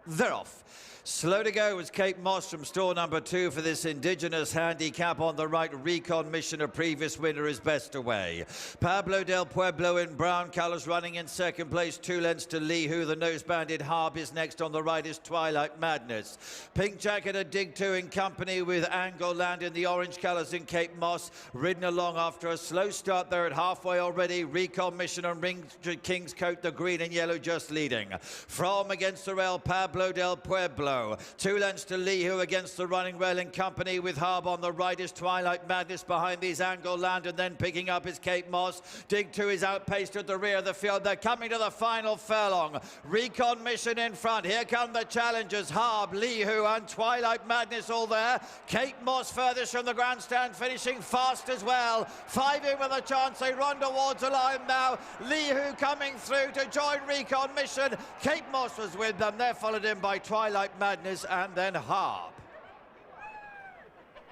They're off. Slow to go was Cape Moss from store number 2 for this Indigenous handicap. On the right, Recon Mission, a previous winner, is best away. Pablo del Pueblo in brown colours running in second place, 2 lengths to Lihu. The nose-banded Harb is next. On the right is Twilight Madness. Pink Jacket, a dig 2 in company with Angoland in the orange colours in Cape Moss. Ridden along after a slow start there at halfway already. Recon Mission and Ring King's Coat, the green and yellow, just leading. From against the rail, Pablo del Pueblo. 2 lengths to Lihu against the running rail in company with Harb. On the right is Twilight Madness. Behind these Angoland, and then picking up is Cape Moss. Dig 2 is outpaced at the rear of the field. They're coming to the final furlong. Recon Mission in front. Here come the challengers. Harb, Lihu and Twilight Madness all there. Cape Moss furthest from the grandstand, finishing fast as well. 5 in with a chance. They run towards the line now. Lihu coming through to join Recon Mission. Cape Moss was with them. They're followed in by Twilight Madness and then Harb.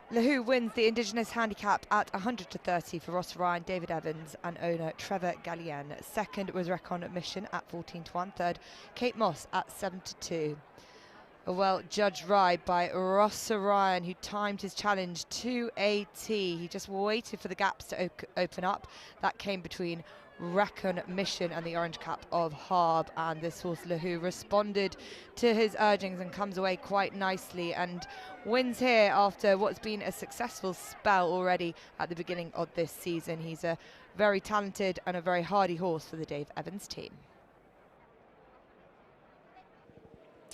Lihu wins the Indigenous handicap at 100 to 30 for Ross Ryan, David Evans and owner Trevor Gallienne. Second was Recon Mission at 14 to 1. Third, Cape Moss at 7 to 2. A well-judged ride by Ross Ryan, who timed his challenge to a T. He just waited for the gaps to open up. That came between Recon Mission and the orange cap of Harb, and this horse Lihu responded to his urgings and comes away quite nicely and wins here after what's been a successful spell already at the beginning of this season. He's a very talented and a very hardy horse for the Dave Evans team.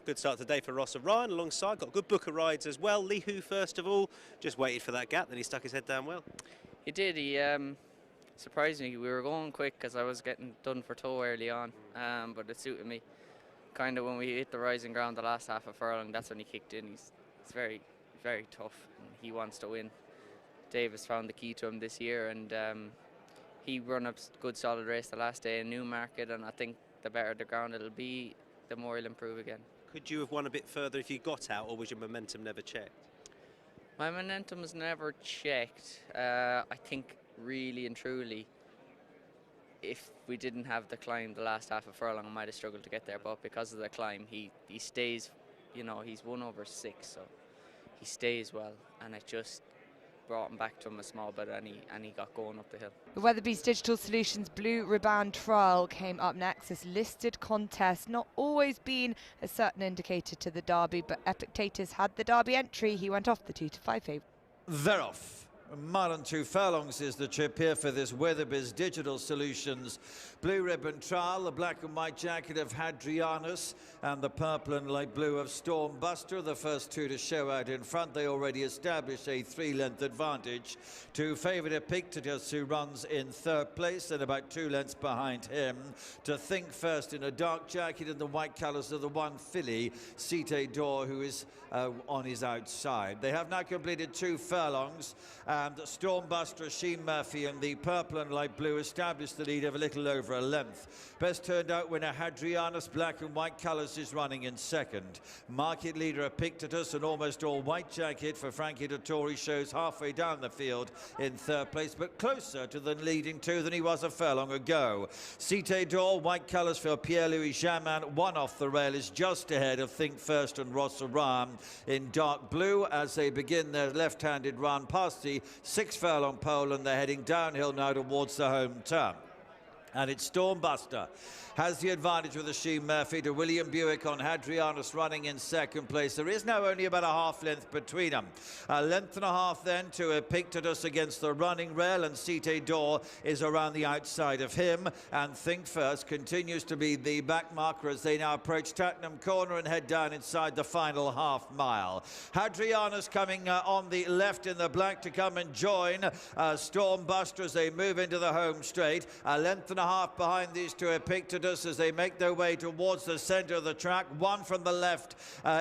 Good start today for Ross Ryan alongside, got a good book of rides as well. Lihu first of all, just waited for that gap, then he stuck his head down well. He did, he surprised me. We were going quick because I was getting done for toe early on, but it suited me. Kind of when we hit the rising ground the last half of furlong, that's when he kicked in. He's very, very tough and he wants to win. Dave has found the key to him this year, and he run a good solid race the last day in Newmarket, and I think the better the ground it'll be, the more he'll improve again. Could you have won a bit further if you got out, or was your momentum never checked? My momentum was never checked. I think really and truly, if we didn't have the climb the last half of furlong, I might have struggled to get there, but because of the climb, he stays, you know, he's 1/6, so he stays well, and it just brought him back to him a small bit, and he got going up the hill. The Weatherby's Digital Solutions Blue Ribbon Trial came up next. This listed contest, not always been a certain indicator to the Derby, but Epictetus had the Derby entry. He went off the 2 to 5 favourite. They're off. A mile and 2 furlongs is the trip here for this Weatherby's Digital Solutions Blue Ribbon Trial. The black and white jacket of Hadrianus and the purple and light blue of Stormbuster. The first 2 to show out in front. They already established a 3-length advantage to favourite Epictetus, who runs in 3rd place and about 2 lengths behind him. To Think First in a dark jacket in the white colours of the one filly, Cite d'Or, who is on his outside. They have now completed 2 furlongs. And Stormbuster, Sheen Murphy and the purple and light blue established the lead of a little over a length. Best turned out winner Hadrianus, black and white colours, is running in 2nd. Market leader Epictetus, an almost all white jacket for Frankie Dettori, shows halfway down the field in 3rd place, but closer to the leading 2 than he was a furlong ago. Cite d'Or, white colours for Pierre-Louis Jamin, 1 off the rail, is just ahead of Think First and Ross Ryan in dark blue as they begin their left-handed run past the 6 furlong pole, and they're heading downhill now towards the home turn. And it's Stormbuster has the advantage with the Sheen Murphy to William Buick on Hadrianus running in 2nd place. There is now only about a half length between them. A length and a half then to Epictetus against the running rail, and Cite d'Or is around the outside of him. And Think First continues to be the back marker as they now approach Tattenham Corner and head down inside the final half mile. Hadrianus coming on the left in the black to come and join Stormbuster as they move into the home straight. A length and a half behind these 2 Epictetus as they make their way towards the centre of the track. 1 from the left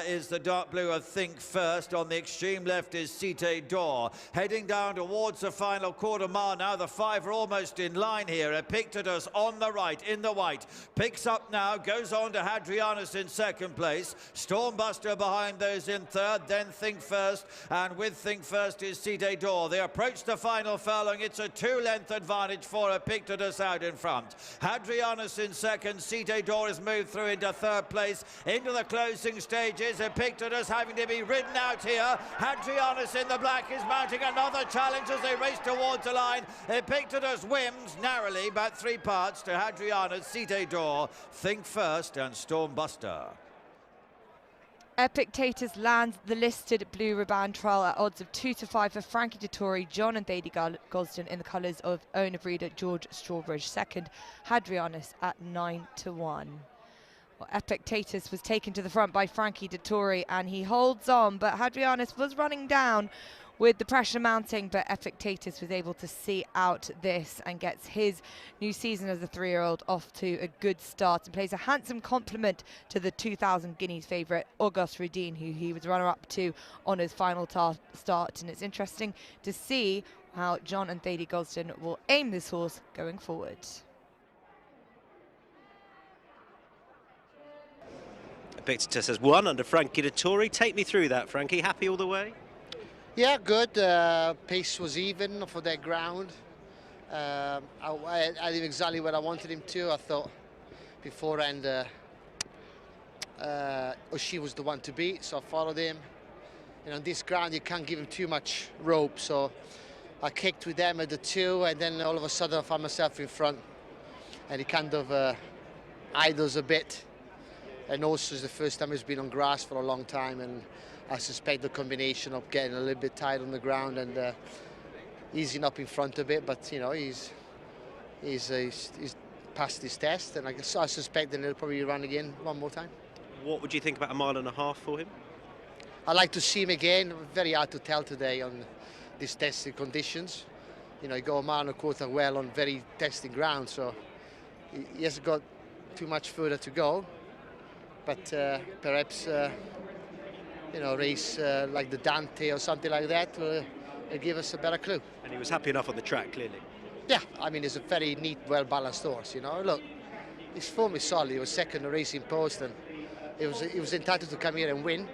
is the dark blue of Think First. On the extreme left is Cite d'Or. Heading down towards the final quarter mile now. The 5 are almost in line here. Epictetus on the right in the white. Picks up now, goes on to Hadrianus in 2nd place. Stormbuster behind those in 3rd, then Think First. And with Think First is Cite d'Or. They approach the final furlong. It's a 2-length advantage for Epictetus out in front. front. Hadrianus in second. Cite D'Or has moved through into third place. Into the closing stages. Epictetus having to be ridden out here. Hadrianus in the black is mounting another challenge as they race towards the line. Epictetus wins narrowly, about 3 parts to Hadrianus, Cite D'Or, Think First and Stormbuster. Epictetus lands the listed blue ribbon trial at odds of 2 to 5 for Frankie Dettori, John and Thady Gosden in the colours of owner breeder George Strawbridge. Second, Hadrianus at 9 to 1. Well, Epictetus was taken to the front by Frankie Dettori and he holds on, but Hadrianus was running down with the pressure mounting, but Epictetus was able to see out this and gets his new season as a 3-year-old off to a good start and plays a handsome compliment to the 2000 Guineas favourite Auguste Rodin, who he was runner-up to on his final start. And it's interesting to see how John and Thady Gosden will aim this horse going forward. Epictetus has won under Frankie Dettori. Take me through that, Frankie. Happy all the way? Yeah, good. Pace was even for that ground. I had him exactly where I wanted him to. I thought beforehand Oshie was the one to beat, so I followed him. And on this ground, you can't give him too much rope, so I kicked with them at the 2, and then all of a sudden I found myself in front. And he kind of idles a bit. And also it's the first time he's been on grass for a long time, and I suspect the combination of getting a little bit tight on the ground and easing up in front a bit, but you know he's passed his test, and I suspect that he'll probably run again one more time. What would you think about a 1.5 miles for him? I'd like to see him again. Very hard to tell today on these testing conditions. You know, he got 1.25 miles well on very testing ground, so he hasn't got too much further to go. But perhaps you know, race like the Dante or something like that will give us a better clue. And he was happy enough on the track, clearly. Yeah, I mean, it's a very neat, well-balanced horse, you know. Look, his form is solid. He was second in the Racing Post, and he was entitled to come here and win.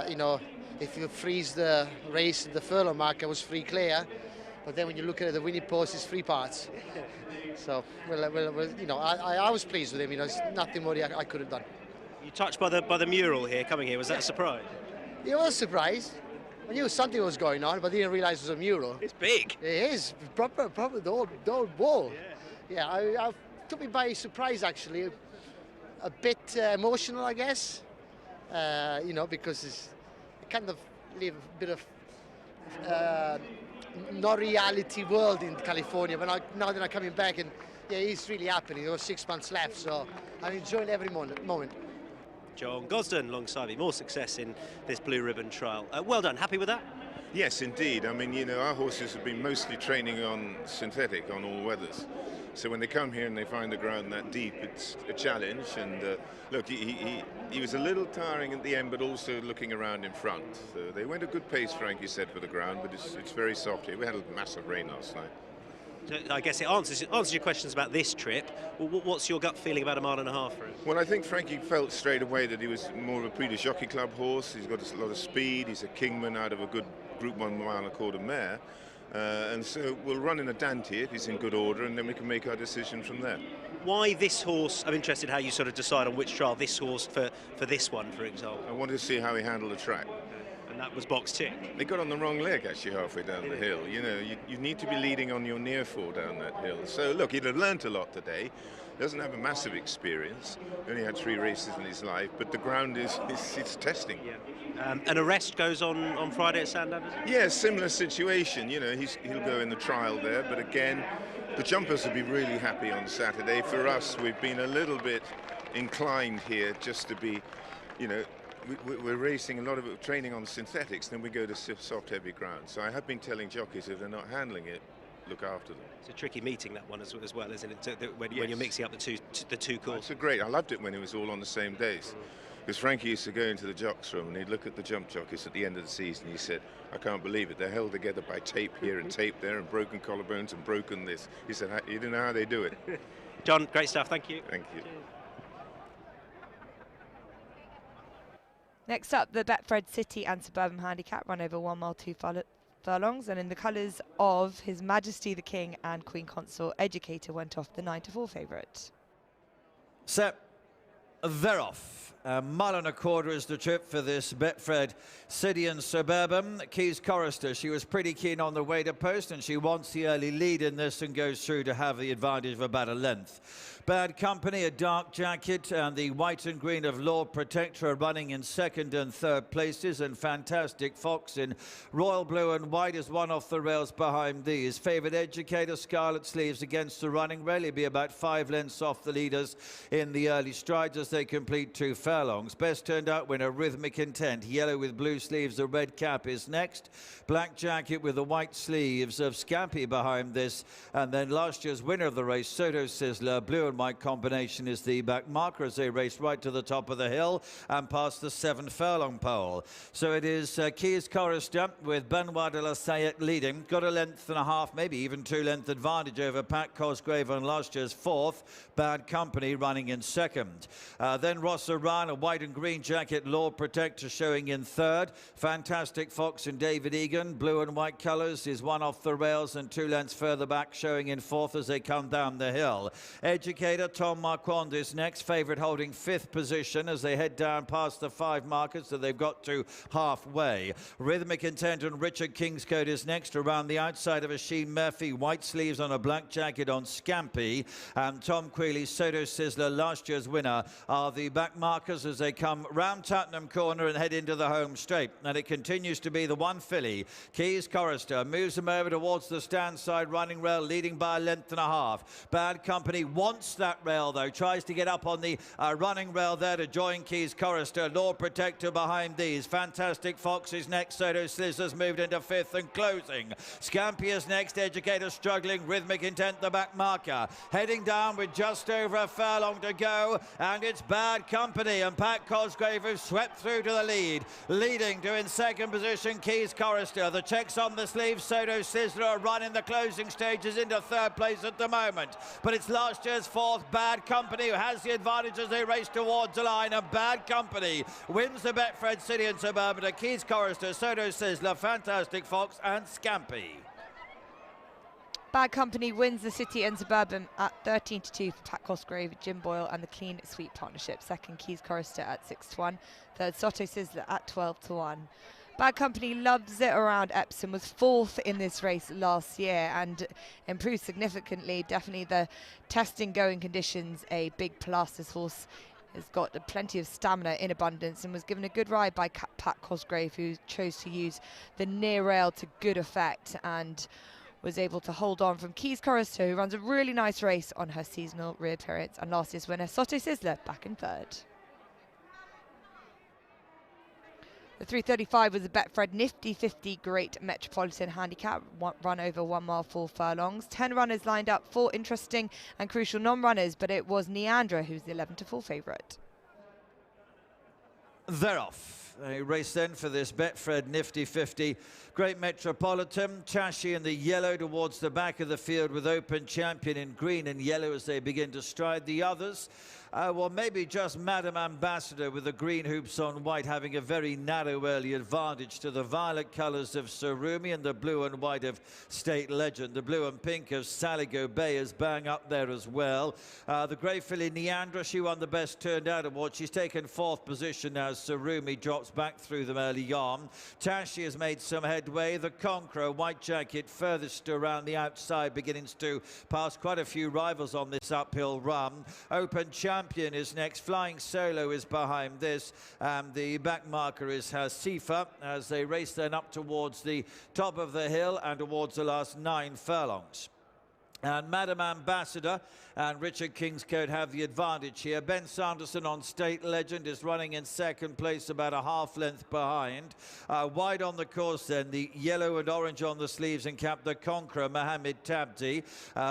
You know, if you freeze the race, the furlong marker was free clear, but then when you look at the winning post, it's 3 parts. So, well, you know, I was pleased with him. You know, it's nothing more I could have done. You touched by the mural here, coming here. Was that a surprise? It was a surprise. I knew something was going on, but didn't realise it was a mural. It's big. It is proper the old wall. Yeah, I took me by surprise actually. A bit emotional, I guess. You know, because it's kind of live a bit of not reality world in California. But now that I'm coming back, and yeah, it's really happening. There was 6 months left, so I'm enjoying every moment. John Gosden alongside me. More success in this blue ribbon trial. Well done. Happy with that? Yes, indeed. I mean, you know, our horses have been mostly training on synthetic, on all weathers. So when they come here and they find the ground that deep, it's a challenge. And look, he was a little tiring at the end, but also looking around in front. So they went a good pace, Frankie said, for the ground, but it's very soft here. We had a massive rain last night. So I guess it answers your questions about this trip. Well, what's your gut feeling about a 1.5 miles for him? Well, I think Frankie felt straight away that he was more of a Prix de Jockey Club horse. He's got a lot of speed. He's a Kingman out of a good Group 1 1/4 mare. And so we'll run in a Dante if he's in good order, and then we can make our decision from there. Why this horse? I'm interested how you sort of decide on which trial this horse for this one, for example. I wanted to see how he handled the track. And that was box tick. They got on the wrong leg actually halfway down the hill. You know, you need to be leading on your near four down that hill. So look, he'd have learnt a lot today. Doesn't have a massive experience. Only had 3 races in his life, but the ground it's testing. Yeah. An arrest goes on Friday at Sant. Yeah, similar situation. You know, he'll go in the trial there, but again, the jumpers will be really happy on Saturday. For us, we've been a little bit inclined here just to be, you know, we're racing a lot of training on synthetics, then we go to soft, heavy ground. So I have been telling jockeys if they're not handling it, look after them. It's a tricky meeting, that one as well, isn't it? When you're mixing up the two courses. It's great. I loved it when it was all on the same days. Because Frankie used to go into the jocks room and he'd look at the jump jockeys at the end of the season. He said, I can't believe it. They're held together by tape here and tape there and broken collarbones and broken this. He said, you don't know how they do it. John, great stuff. Thank you. Thank you. Next up, the Betfred City and Suburban Handicap run over 1 mile 2 furlongs, and in the colours of His Majesty the King and Queen Consort, Educator went off the 9-4 favourite. Set, they're off. A mile and a quarter is the trip for this Betfred City and Suburban. Keys Chorister, she was pretty keen on the way to post, and she wants the early lead in this and goes through to have the advantage of about a length. Bad Company, a dark jacket, and the white and green of Lord Protector are running in second and third places, and Fantastic Fox in royal blue and white is one off the rails behind these. Favoured Educator, Scarlet Sleeves against the running rail. He'll be about 5 lengths off the leaders in the early strides as they complete 2 furlongs. Best turned out winner, Rhythmic Intent. Yellow with blue sleeves, the red cap is next. Black jacket with the white sleeves of Scampi behind this. And then last year's winner of the race, Soto Sizzler, blue and white combination is the back marker as they race right to the top of the hill and past the 7 furlong pole. So it is Keys Chorister with Benoit de la Sayette leading. Got a length and a half, maybe even 2 length advantage over Pat Cosgrave on last year's 4th. Bad Company running in second. Then Ross O'Ryan, a white and green jacket, Lord Protector showing in third. Fantastic Fox and David Egan, blue and white colours, is one off the rails and 2 lengths further back showing in fourth as they come down the hill. Educator, Tom Marquand is next, favourite holding 5th position as they head down past the 5 markers, so they've got to halfway. Rhythmic Intent and Richard Kingscote is next around the outside of Asheen Murphy, white sleeves on a black jacket on Scampi, and Tom Quealy, Soto Sizzler, last year's winner, are the back markers as they come round Tottenham Corner and head into the home straight. And it continues to be the one filly, Keys Chorister, moves them over towards the stand side running rail, leading by a length and a half. Bad Company wants that rail though, tries to get up on the running rail there to join Keys Chorister. Lord Protector behind these. Fantastic Fox is next. Soto Slizzer's moved into 5th and closing. Scampi is next. Educator struggling. Rhythmic Intent the back marker. Heading down with just over a furlong to go, and it's Bad Company and Pat Cosgrave who swept through to the lead. Leading to in second position Keys Chorister. The checks on the sleeve. Soto Sizzler are running the closing stages into 3rd place at the moment, but it's last year's 4th Bad Company who has the advantage as they race towards the line, and Bad Company wins the Betfred City and Suburban to Keys Chorister, Soto Sizzler, Fantastic Fox and Scampi. Bad Company wins the City and Suburban at 13-2 for Pat Cosgrave, Jim Boyle and the Clean Sweet Partnership. Second, Keys Chorister at 6-1. Third, Soto Sizzler at 12-1. Bad Company loves it around EPSOM, was 4th in this race last year and improved significantly. Definitely the testing going conditions a big plus. This horse has got plenty of stamina in abundance and was given a good ride by Pat Cosgrave, who chose to use the near rail to good effect and was able to hold on from Keys Chorister, who runs a really nice race on her seasonal reappearance, and last year's winner Soto Sizzler back in 3rd. The 3:35 was a Betfred Nifty 50 Great Metropolitan Handicap, run over 1 mile 4 furlongs. 10 runners lined up, 4 interesting and crucial non-runners, but it was NYRA who's the 11-4 favourite. They're off. A race then for this Betfred Nifty 50 Great Metropolitan. Tashi in the yellow towards the back of the field with Open Champion in green and yellow as they begin to stride. The others, well, maybe just Madam Ambassador with the green hoops on white having a very narrow early advantage to the violet colours of Sarumi and the blue and white of State Legend. The blue and pink of Saligo Bay is bang up there as well. The grey filly Neandra, she won the best turned out award. She's taken 4th position now. Sarumi drops back through them early on. Tashi has made some headway. The Conqueror, white jacket, furthest around the outside, beginning to pass quite a few rivals on this uphill run. Open Champion is next. Flying Solo is behind this. The back marker is Hasifa as they race then up towards the top of the hill and towards the last 9 furlongs. And Madam Ambassador and Richard Kingscote have the advantage here. Ben Sanderson on State Legend is running in second place, about a half length behind. Wide on the course then, the yellow and orange on the sleeves and cap, the Conqueror, Mohammed Tabdi.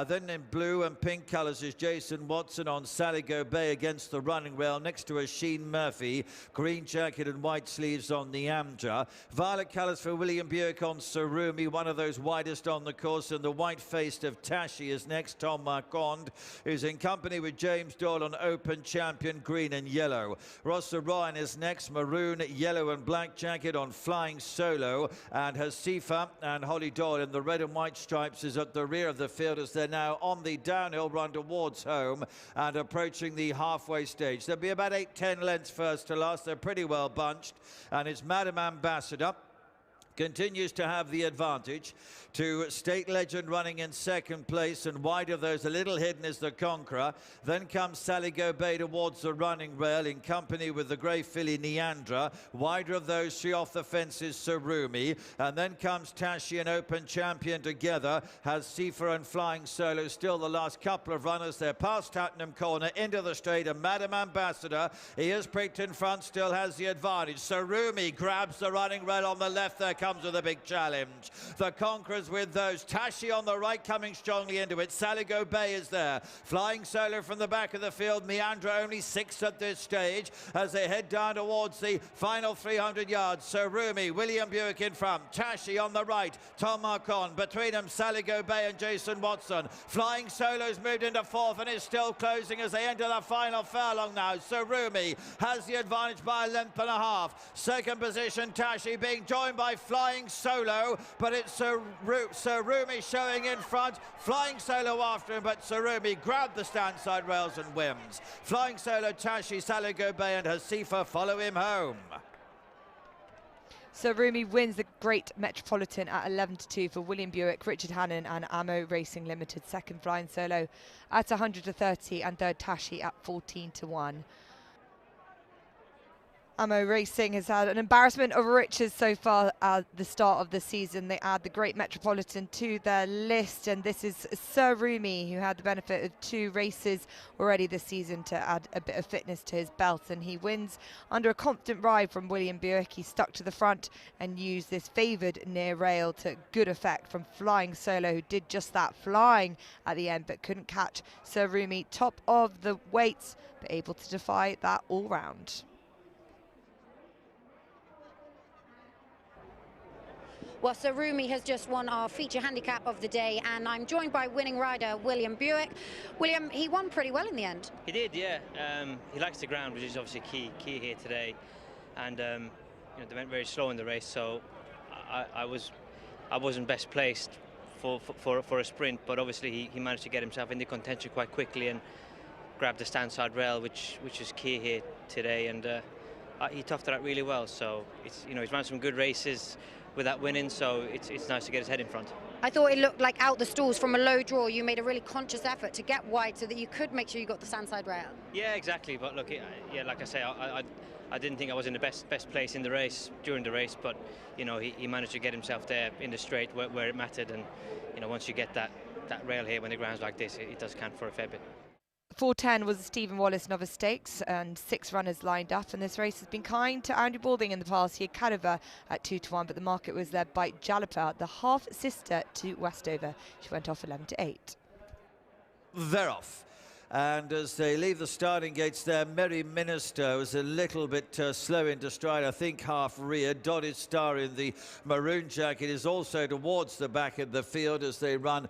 Then in blue and pink colours is Jason Watson on Saligo Bay against the running rail, next to Asheen Murphy. Green jacket and white sleeves on the Amja. Violet colours for William Buick on Sarumi, one of those widest on the course, and the white-faced of Tashi is next. Tom Marquand who's in company with James Doyle on open champion green and yellow. Ross Ryan is next, maroon, yellow and black jacket on Flying Solo, and Hasifa and Holly Doyle in the red and white stripes is at the rear of the field as they're now on the downhill run towards home and approaching the halfway stage. There'll be about 8-10 lengths first to last. They're pretty well bunched, and it's Madam Ambassador continues to have the advantage to State Legend running in second place, and wide of those, a little hidden, is the Conqueror. Then comes Sally Go Bay towards the running rail in company with the grey filly Neandra. Wider of those, three off the fence is Sarumi, and then comes Tashi and Open Champion together. Has Sifa and Flying Solo still the last couple of runners. They're past Tottenham Corner into the straight, and Madam Ambassador, he is pricked in front, still has the advantage. Sarumi grabs the running rail on the left. There comes with a big challenge. The Conquerors with those. Tashi on the right coming strongly into it. Sally Go Bay is there. Flying Solo from the back of the field. Meandra only 6th at this stage as they head down towards the final 300 yards. Sarumi, William Buick in front. Tashi on the right. Tom Marcon. Between them, Sally Go Bay and Jason Watson. Flying Solo's moved into 4th and is still closing as they enter the final furlong now. Sarumi has the advantage by a length and a half. Second position, Tashi being joined by Flying Solo, but it's Sarumi showing in front. Flying Solo after him, but Sarumi grabbed the stand side rails and wins. Flying Solo, Tashi, Sally Go Bay and Hasifa follow him home. Sarumi wins the Great Metropolitan at 11-2 for William Buick, Richard Hannon and Ammo Racing Limited. Second, Flying Solo at 100-30, and third, Tashi at 14-1. Ammo Racing has had an embarrassment of riches so far at the start of the season. They add the Great Metropolitan to their list, and this is Sarumi, who had the benefit of 2 races already this season to add a bit of fitness to his belt, and he wins under a confident ride from William Buick. He stuck to the front and used this favoured near rail to good effect from Flying Solo, who did just that, flying at the end but couldn't catch Sarumi. Top of the weights, but able to defy that all round. Well, Sarumi has just won our feature handicap of the day, and I'm joined by winning rider William Buick. William, he won pretty well in the end. He did, yeah. He likes the ground, which is obviously key here today. And you know, they went very slow in the race, so I wasn't best placed for a sprint, but obviously he managed to get himself into contention quite quickly and grab the stand side rail, which is key here today. And he toughed it out really well. So it's, you know, he's run some good races with that winning, so it's nice to get his head in front. I thought it looked like out the stalls from a low draw, you made a really conscious effort to get wide so that you could make sure you got the sandside rail. Yeah, exactly. But look, yeah, like I say, I didn't think I was in the best place in the race during the race, but you know, he managed to get himself there in the straight where it mattered, and you know, once you get that rail here when the ground's like this, it does count for a fair bit. 4:10 was the Stephen Wallace Novice Stakes, and 6 runners lined up, and this race has been kind to Andrew Balding in the past. He had Cadova at 2-1, but the market was led by Jalapa, the half-sister to Westover. She went off 11-8. They're off. And as they leave the starting gates there, Merry Minister was a little bit slow into stride, I think half rear. Dotted Star in the maroon jacket is also towards the back of the field as they run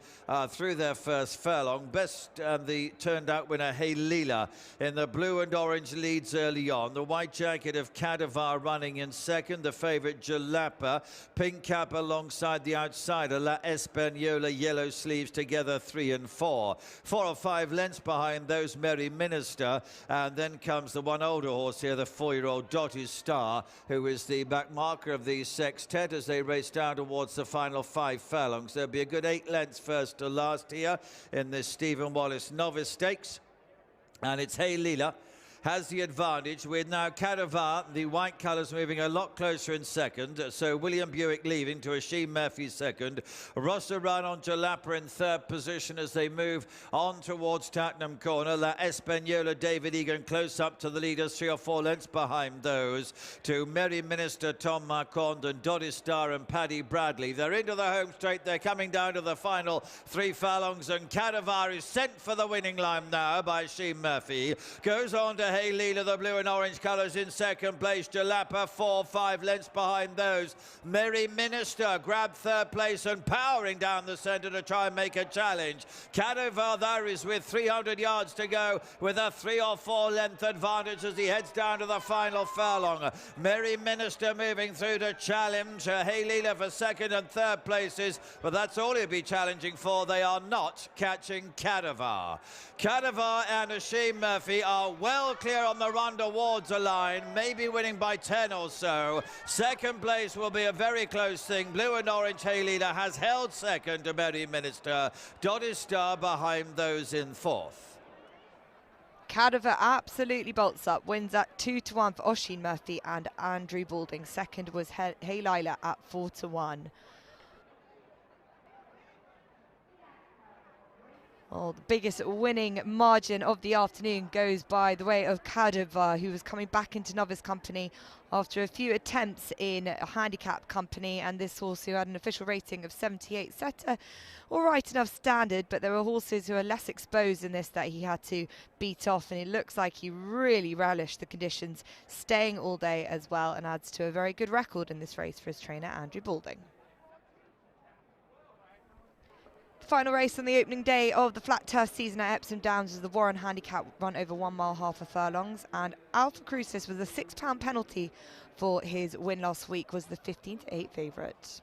through their first furlong. Best the turned out winner, Hey Leela, in the blue and orange leads early on. The white jacket of Cadavar running in second. The favourite Jalapa, pink cap alongside the outsider La Española, yellow sleeves together 3 and 4. 4 or 5 lengths behind those Merry Minister, and then comes the one older horse here, the 4-year-old Dotted Star, who is the back marker of the sextet as they race down towards the final 5 furlongs. There'll be a good 8 lengths first to last here in this Stephen Wallace Novice Stakes, and it's Hey Leela has the advantage with now Cadavar, the white colours moving a lot closer in second. So William Buick leaving to Ashim Murphy second. Rossa Run on Jalapa in third position as they move on towards Tottenham Corner. La Española, David Egan close up to the leaders, 3 or 4 lengths behind those. To Merry Minister, Tom Marquand and Dotted Star and Paddy Bradley. They're into the home straight. They're coming down to the final 3 furlongs, and Cadavar is sent for the winning line now by Ashim Murphy. Goes on to Hey Leela, the blue and orange colours in second place. Jalapa 4-5 lengths behind those. Merry Minister grabbed third place and powering down the centre to try and make a challenge. Cadovar there is with 300 yards to go with a 3 or 4 length advantage as he heads down to the final furlong. Merry Minister moving through to challenge. Hey Leela for second and third places, but that's all he'll be challenging for. They are not catching Cadovar. Cadovar and Ashim Murphy are well clear on the run towards a line, maybe winning by 10 or so. Second place will be a very close thing. Blue and orange Hey Leela has held second to Merry Minister. Dotted Star behind those in fourth. Cadovar absolutely bolts up, wins at 2-1 for Oisin Murphy and Andrew Balding. Second was Hey Leela at 4-1. Well, the biggest winning margin of the afternoon goes by the way of Cadovar, who was coming back into novice company after a few attempts in a handicap company, and this horse, who had an official rating of 78, set a all right enough standard, but there were horses who are less exposed in this that he had to beat off, and it looks like he really relished the conditions, staying all day as well, and adds to a very good record in this race for his trainer Andrew Balding. Final race on the opening day of the flat turf season at Epsom Downs is the Warren Handicap run over 1 mile half a furlongs, and Alpha Crucis with a £6 penalty for his win last week was the 15-8 favourite.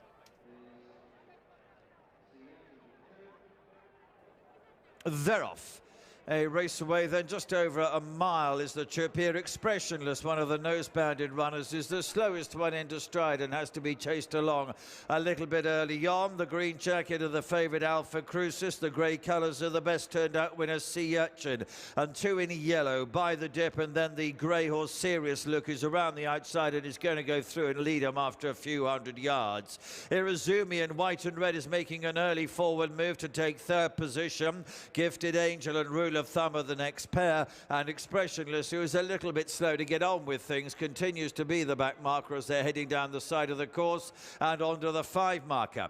They're off. A race away then, just over a mile, is the trip here. Expressionless, one of the nose-banded runners, is the slowest one into stride and has to be chased along a little bit early on. The green jacket of the favourite Alpha Crucis, the grey colours of the best turned out winner Sea Urchin, and 2 in yellow By the Dip, and then the grey horse Serious Look is around the outside and is going to go through and lead him after a few hundred yards. Irizumi in white and red is making an early forward move to take third position. Gifted Angel and Rule of Thumb are the next pair, and Expressionless, who is a little bit slow to get on with things, continues to be the back marker as they're heading down the side of the course and onto the 5 marker.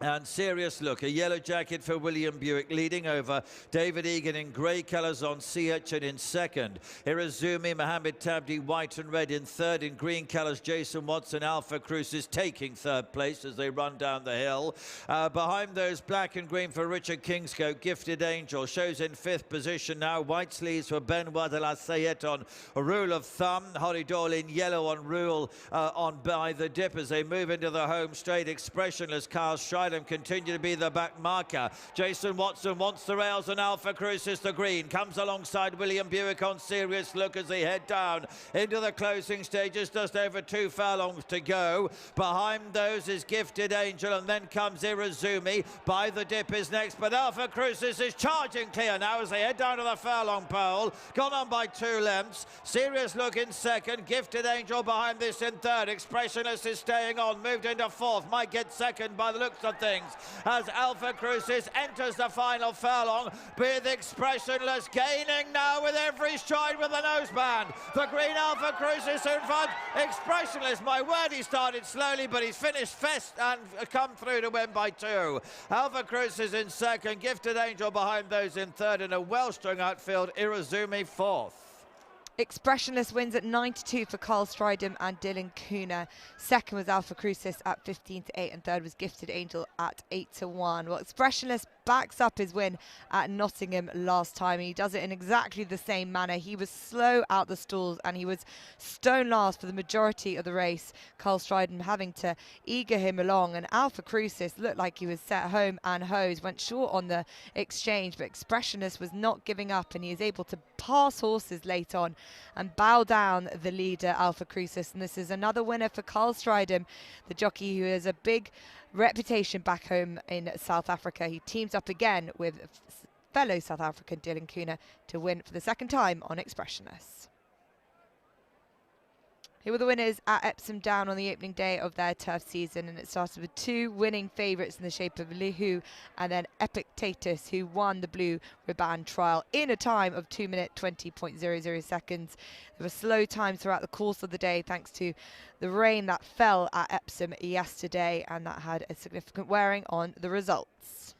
And Serious Look, a yellow jacket for William Buick, leading over David Egan in grey colours on Sea Urchin in second. Irizumi, Mohammed Tabdi, white and red in third. In green colours, Jason Watson, Alpha Crucis taking third place as they run down the hill. Behind those, black and green for Richard Kingscote. Gifted Angel shows in fifth position now. White sleeves for Benoit de la Sayette on Rule of Thumb. Holly Doyle in yellow on Rule on By the Dip as they move into the home straight. Expressionless, Carl Schreider continue to be the back marker. Jason Watson wants the rails and Alpha Crucis the green. Comes alongside William Buick on Serious Look as they head down into the closing stages. Just over 2 furlongs to go. Behind those is Gifted Angel, and then comes Irizumi. By the Dip is next, but Alpha Crucis is charging clear now as they head down to the furlong pole. Gone on by 2 lengths. Serious Look in second. Gifted Angel behind this in third. Expressionless is staying on. Moved into fourth. Might get second by the looks of things as Alpha Crucis enters the final furlong with Expressionless gaining now with every stride with the noseband. The green Alpha Crucis in front. Expressionless, my word, he started slowly, but he's finished fast and come through to win by 2. Alpha Crucis in second, Gifted Angel behind those in third, and a well-strung outfield, Irizumi fourth. Expressionless wins at 9-2 for Carl Stridham and Dylan Cooner. Second was Alpha Crucis at 15-8, and third was Gifted Angel at 8-1. Well, Expressionless backs up his win at Nottingham last time. He does it in exactly the same manner. He was slow out the stalls and he was stone last for the majority of the race. Carl Stridham having to eager him along, and Alpha Crucis looked like he was set home and hosed. Went short on the exchange, but Expressionless was not giving up, and he is able to pass horses late on and bow down the leader Alpha Crucis. And this is another winner for Carl Stridham, the jockey who has a big reputation back home in South Africa. He teams up again with fellow South African Dylan Cooner to win for the second time on Expressionless. Here were the winners at Epsom Down on the opening day of their turf season, and it started with 2 winning favourites in the shape of Lihu and then Epictetus, who won the Blue Ribbon Trial in a time of 2 minute 20.00 seconds. There were slow times throughout the course of the day thanks to the rain that fell at Epsom yesterday, and that had a significant wearing on the results.